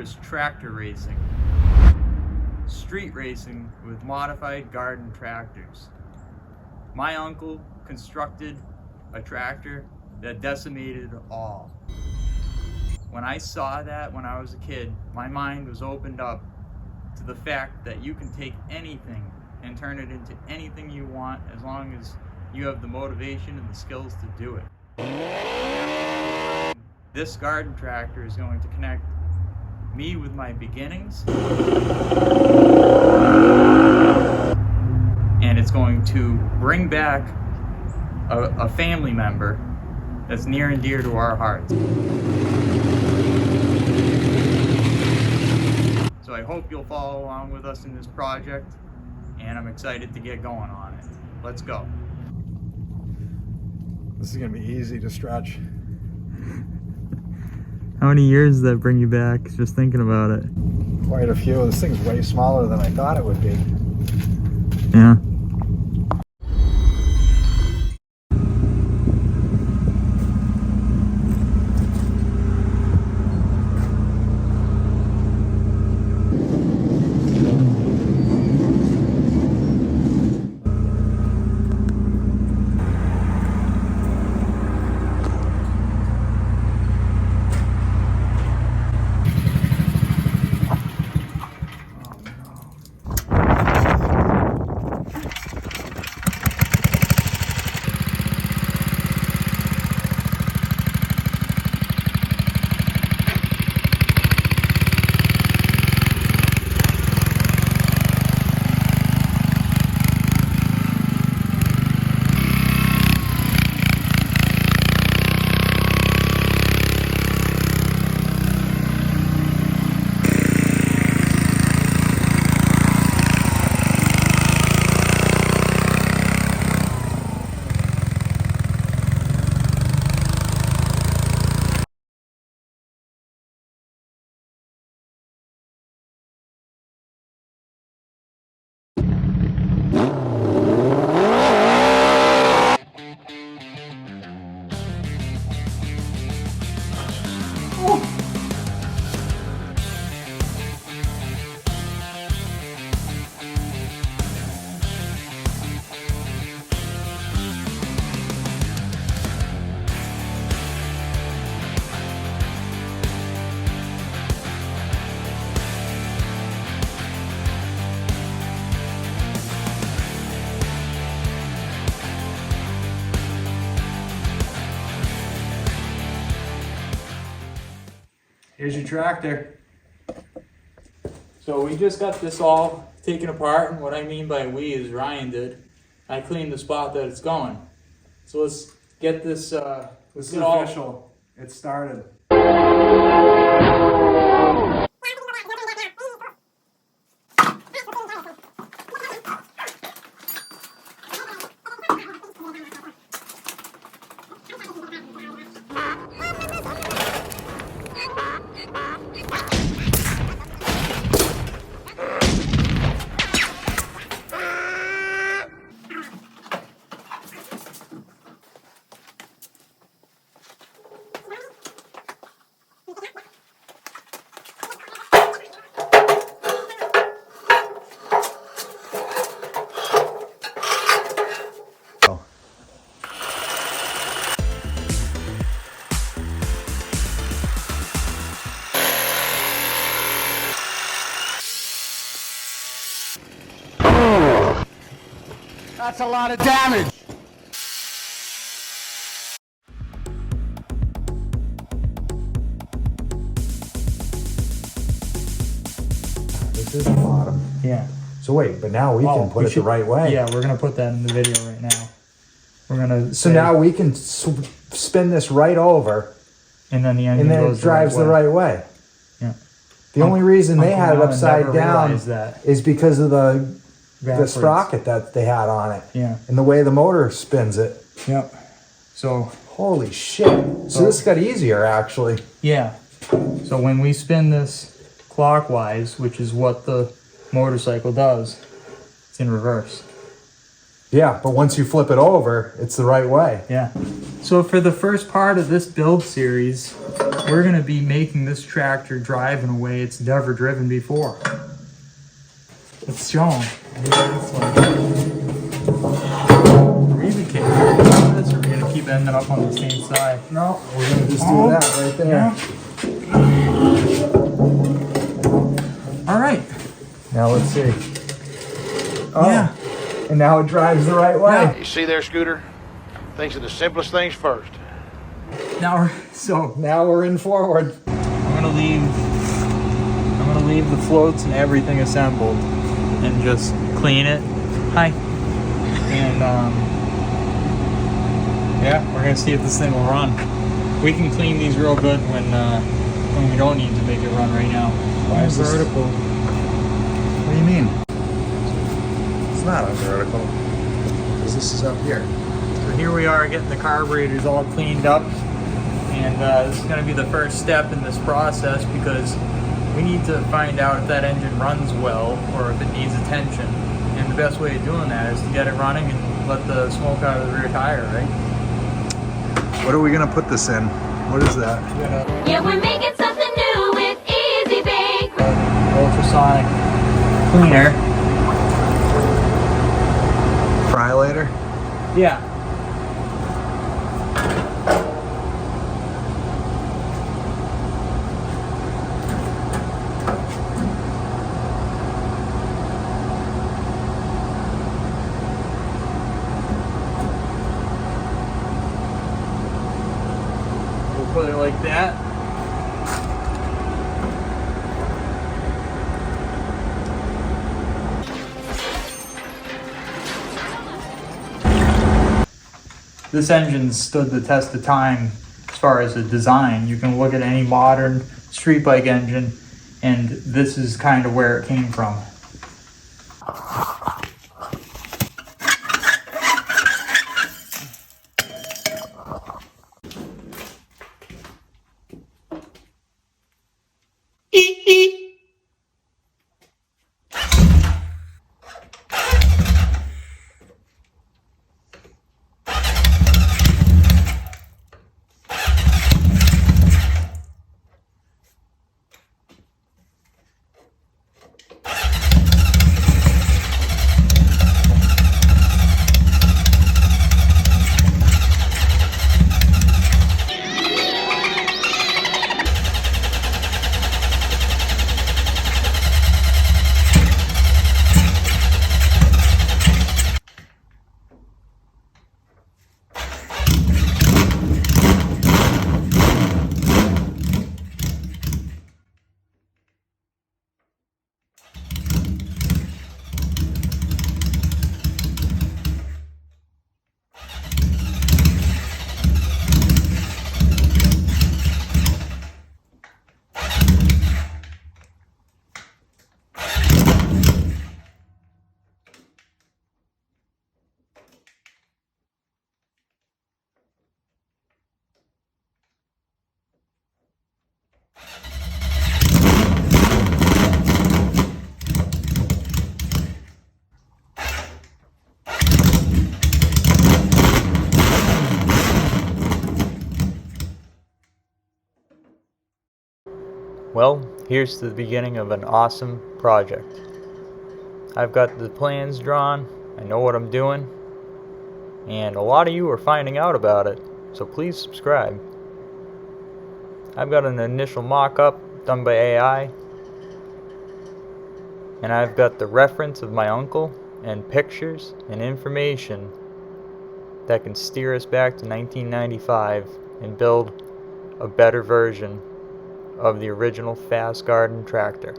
is tractor racing. Street racing with modified garden tractors. My uncle constructed a tractor that decimated all. When I saw that when I was a kid, my mind was opened up to the fact that you can take anything and turn it into anything you want as long as you have the motivation and the skills to do it. This garden tractor is going to connect me with my beginnings, and it's going to bring back a family member that's near and dear to our hearts. So I hope you'll follow along with us in this project, and I'm excited to get going on it. Let's go. This is gonna be easy to stretch. How many years does that bring you back just thinking about it? Quite a few. This thing's way smaller than I thought it would be. Yeah. Here's your tractor. So we just got this all taken apart, and what I mean by we is Ryan did. I cleaned the spot that it's going. So let's get this, This is get all official. It started. That's a lot of damage. This is the bottom. Yeah. So wait, but now we can put it the right way. Yeah, we're gonna put that in the video right now. We're gonna. So now we can spin this right over, and then the engine and then goes it drives the right way. Yeah. The only reason they had it Uncle Alan upside never down realized that. is because of the Backwards. sprocket that they had on it. Yeah. And the way the motor spins it. Yep. So. Holy shit. So this got easier actually. Yeah. So when we spin this clockwise, which is what the motorcycle does, it's in reverse. Yeah, but once you flip it over, it's the right way. Yeah. So for the first part of this build series, we're going to be making this tractor drive in a way it's never driven before. Let's show them. Read the case. Or we're going to keep ending up on the same side. No, we're gonna just do that right there. Yeah. All right. Now let's see. Oh, Yeah. and now it drives the right way. Yeah. You see there, Scooter? Things are the simplest things first. Now Now we're in forward. I'm gonna leave the floats and everything assembled and just clean it. Hi. And yeah, we're gonna see if this thing will run. We can clean these real good when we don't need to make it run right now. Why is this vertical? What do you mean? It's not on vertical. Because this is up here. So here we are getting the carburetors all cleaned up. And this is going to be the first step in this process because we need to find out if that engine runs well or if it needs attention. And the best way of doing that is to get it running and let the smoke out of the rear tire, right? What are we gonna put this in? What is that? Yeah, we're making something new with Easy Bake. Ultrasonic cleaner. Frylater? Yeah. Put it like that. This engine stood the test of time as far as the design. You can look at any modern street bike engine and this is kind of where it came from. Well, here's the beginning of an awesome project. I've got the plans drawn, I know what I'm doing, and a lot of you are finding out about it, so please subscribe. I've got an initial mock-up done by AI, and I've got the reference of my uncle and pictures and information that can steer us back to 1995 and build a better version of the original Fast Garden tractor.